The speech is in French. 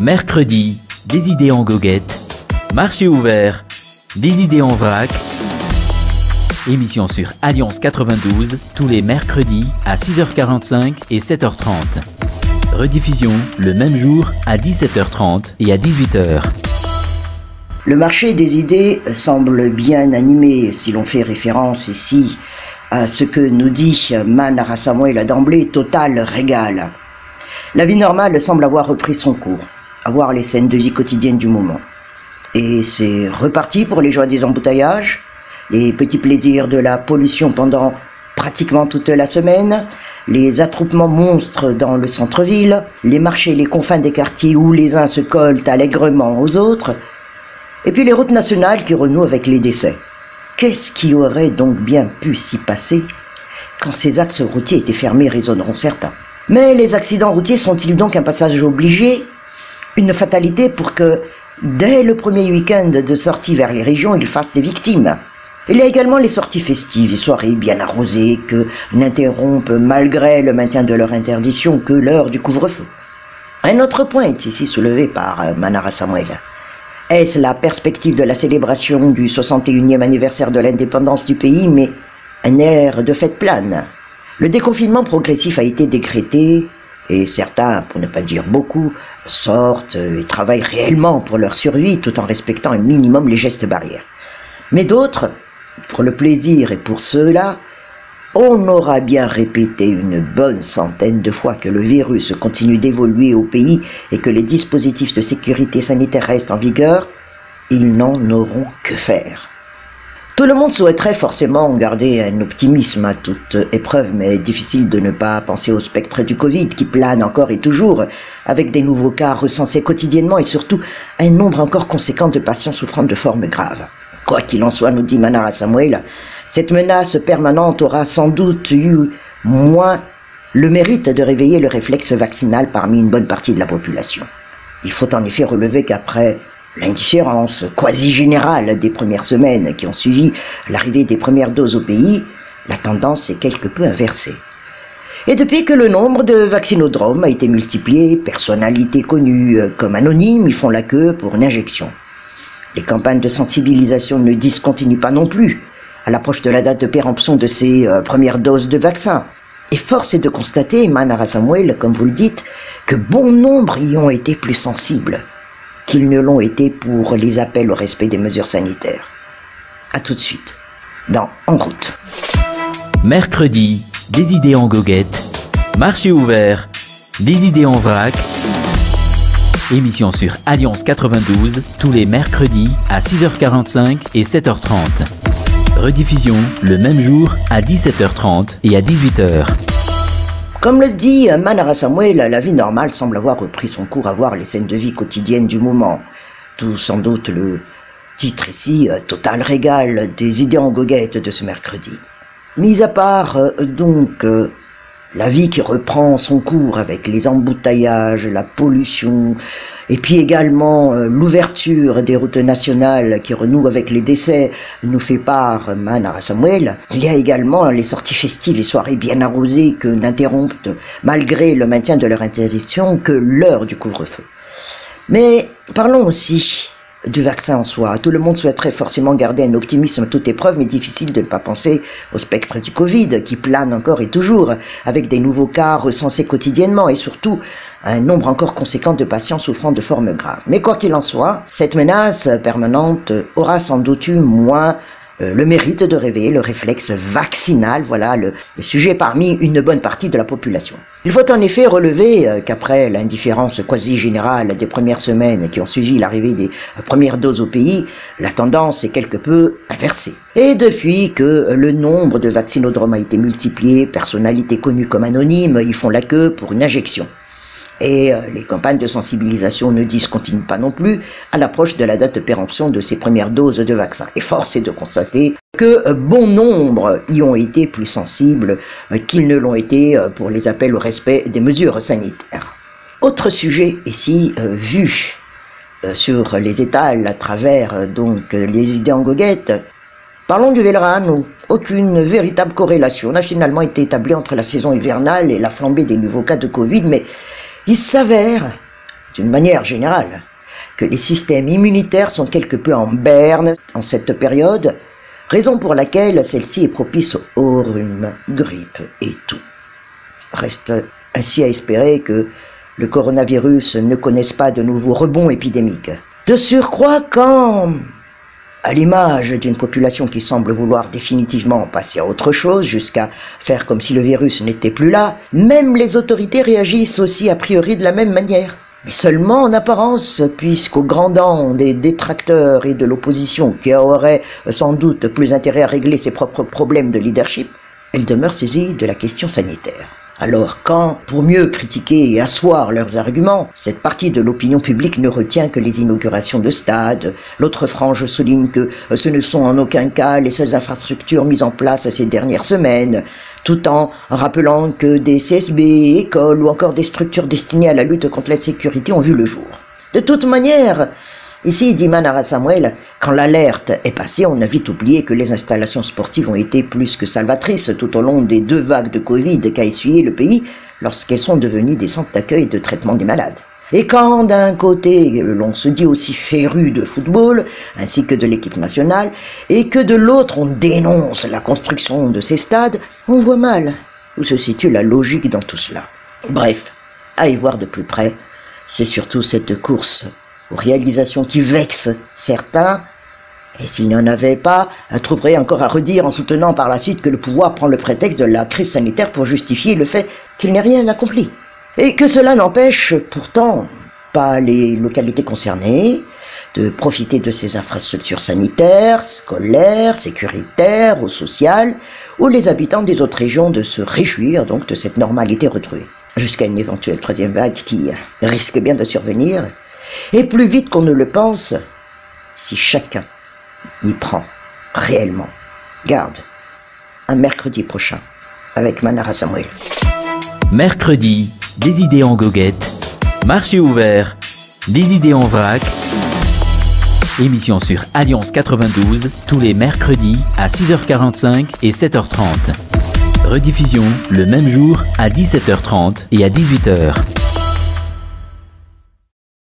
Mercredi, des idées en goguette. Marché ouvert, des idées en vrac. Émission sur Alliance 92, tous les mercredis à 6h45 et 7h30. Rediffusion le même jour à 17h30 et à 18h. Le marché des idées semble bien animé si l'on fait référence ici à ce que nous dit Manara Samuel d'emblée, total régal. La vie normale semble avoir repris son cours, avoir les scènes de vie quotidiennes du moment. Et c'est reparti pour les joies des embouteillages, les petits plaisirs de la pollution pendant pratiquement toute la semaine, les attroupements monstres dans le centre-ville, les marchés, les confins des quartiers où les uns se collent allègrement aux autres, et puis les routes nationales qui renouent avec les décès. Qu'est-ce qui aurait donc bien pu s'y passer quand ces axes routiers étaient fermés, résonneront certains. Mais les accidents routiers sont-ils donc un passage obligé, une fatalité pour que, dès le premier week-end de sortie vers les régions, ils fassent des victimes? Il y a également les sorties festives et soirées bien arrosées que n'interrompent, malgré le maintien de leur interdiction, que l'heure du couvre-feu. Un autre point est ici soulevé par Manara Samuel. Est-ce la perspective de la célébration du 61e anniversaire de l'indépendance du pays, mais un air de fête plane? Le déconfinement progressif a été décrété, et certains, pour ne pas dire beaucoup, sortent et travaillent réellement pour leur survie tout en respectant un minimum les gestes barrières. Mais d'autres, pour le plaisir et pour ceux-là, on aura bien répété une bonne centaine de fois que le virus continue d'évoluer au pays et que les dispositifs de sécurité sanitaire restent en vigueur, ils n'en auront que faire. Tout le monde souhaiterait forcément garder un optimisme à toute épreuve, mais difficile de ne pas penser au spectre du Covid qui plane encore et toujours, avec des nouveaux cas recensés quotidiennement et surtout un nombre encore conséquent de patients souffrant de formes graves. Quoi qu'il en soit, nous dit Manara Samuel, cette menace permanente aura sans doute eu moins le mérite de réveiller le réflexe vaccinal parmi une bonne partie de la population. Il faut en effet relever qu'après l'indifférence quasi générale des premières semaines qui ont suivi l'arrivée des premières doses au pays, la tendance s'est quelque peu inversée. Et depuis que le nombre de vaccinodromes a été multiplié, personnalités connues comme anonymes y font la queue pour une injection. Les campagnes de sensibilisation ne discontinuent pas non plus à l'approche de la date de péremption de ces premières doses de vaccins. Et force est de constater, Manara Samuel, comme vous le dites, que bon nombre y ont été plus sensibles qu'ils ne l'ont été pour les appels au respect des mesures sanitaires. A tout de suite, dans En route. Mercredi, des idées en goguette. Marché ouvert, des idées en vrac. Émission sur Alliance 92, tous les mercredis à 6h45 et 7h30. Rediffusion le même jour à 17h30 et à 18h. Comme le dit Manara Samuel, la vie normale semble avoir repris son cours, avoir les scènes de vie quotidiennes du moment. Tout sans doute le titre ici, total régal des idées en goguette de ce mercredi. Mis à part donc la vie qui reprend son cours avec les embouteillages, la pollution, et puis également l'ouverture des routes nationales qui renouent avec les décès, nous fait part Manara Samuel. Il y a également les sorties festives et soirées bien arrosées que n'interrompent, malgré le maintien de leur interdiction, que l'heure du couvre-feu. Mais parlons aussi du vaccin en soi. Tout le monde souhaiterait forcément garder un optimisme à toute épreuve, mais difficile de ne pas penser au spectre du Covid qui plane encore et toujours, avec des nouveaux cas recensés quotidiennement et surtout un nombre encore conséquent de patients souffrant de formes graves. Mais quoi qu'il en soit, cette menace permanente aura sans doute eu moins le mérite de réveiller le réflexe vaccinal, voilà le sujet parmi une bonne partie de la population. Il faut en effet relever qu'après l'indifférence quasi générale des premières semaines qui ont suivi l'arrivée des premières doses au pays, la tendance est quelque peu inversée. Et depuis que le nombre de vaccinodromes a été multiplié, personnalités connues comme anonymes y font la queue pour une injection. Et les campagnes de sensibilisation ne discontinuent pas non plus à l'approche de la date de péremption de ces premières doses de vaccins. Et force est de constater que bon nombre y ont été plus sensibles qu'ils ne l'ont été pour les appels au respect des mesures sanitaires. Autre sujet ici vu sur les étals à travers donc les idées en goguette, parlons du Velleran où aucune véritable corrélation n'a finalement été établie entre la saison hivernale et la flambée des nouveaux cas de Covid, mais il s'avère d'une manière générale, que les systèmes immunitaires sont quelque peu en berne en cette période, raison pour laquelle celle-ci est propice aux rhumes, grippe et tout. Reste ainsi à espérer que le coronavirus ne connaisse pas de nouveaux rebonds épidémiques. De surcroît, quand, à l'image d'une population qui semble vouloir définitivement passer à autre chose, jusqu'à faire comme si le virus n'était plus là, même les autorités réagissent aussi a priori de la même manière. Mais seulement en apparence, puisqu'aux grandes dents des détracteurs et de l'opposition qui auraient sans doute plus intérêt à régler ses propres problèmes de leadership, elles demeurent saisies de la question sanitaire. Alors quand, pour mieux critiquer et asseoir leurs arguments, cette partie de l'opinion publique ne retient que les inaugurations de stades, l'autre frange souligne que ce ne sont en aucun cas les seules infrastructures mises en place ces dernières semaines, tout en rappelant que des CSB, écoles ou encore des structures destinées à la lutte contre l'insécurité ont vu le jour. De toute manière, ici, dit Manara Samuel, quand l'alerte est passée, on a vite oublié que les installations sportives ont été plus que salvatrices tout au long des 2 vagues de Covid qu'a essuyé le pays lorsqu'elles sont devenues des centres d'accueil et de traitement des malades. Et quand d'un côté l'on se dit aussi féru de football, ainsi que de l'équipe nationale, et que de l'autre on dénonce la construction de ces stades, on voit mal où se situe la logique dans tout cela. Bref, à y voir de plus près, c'est surtout cette course aux réalisations qui vexent certains, et s'il n'y en avait pas, trouverait encore à redire en soutenant par la suite que le pouvoir prend le prétexte de la crise sanitaire pour justifier le fait qu'il n'ait rien accompli. Et que cela n'empêche pourtant pas les localités concernées de profiter de ces infrastructures sanitaires, scolaires, sécuritaires ou sociales, ou les habitants des autres régions de se réjouir donc de cette normalité retrouvée, jusqu'à une éventuelle 3e vague qui risque bien de survenir, et plus vite qu'on ne le pense, si chacun y prend réellement garde. Un mercredi prochain, avec Manara Samuel. Mercredi, des idées en goguette. Marché ouvert, des idées en vrac. Émission sur Alliance 92, tous les mercredis à 6h45 et 7h30. Rediffusion le même jour à 17h30 et à 18h.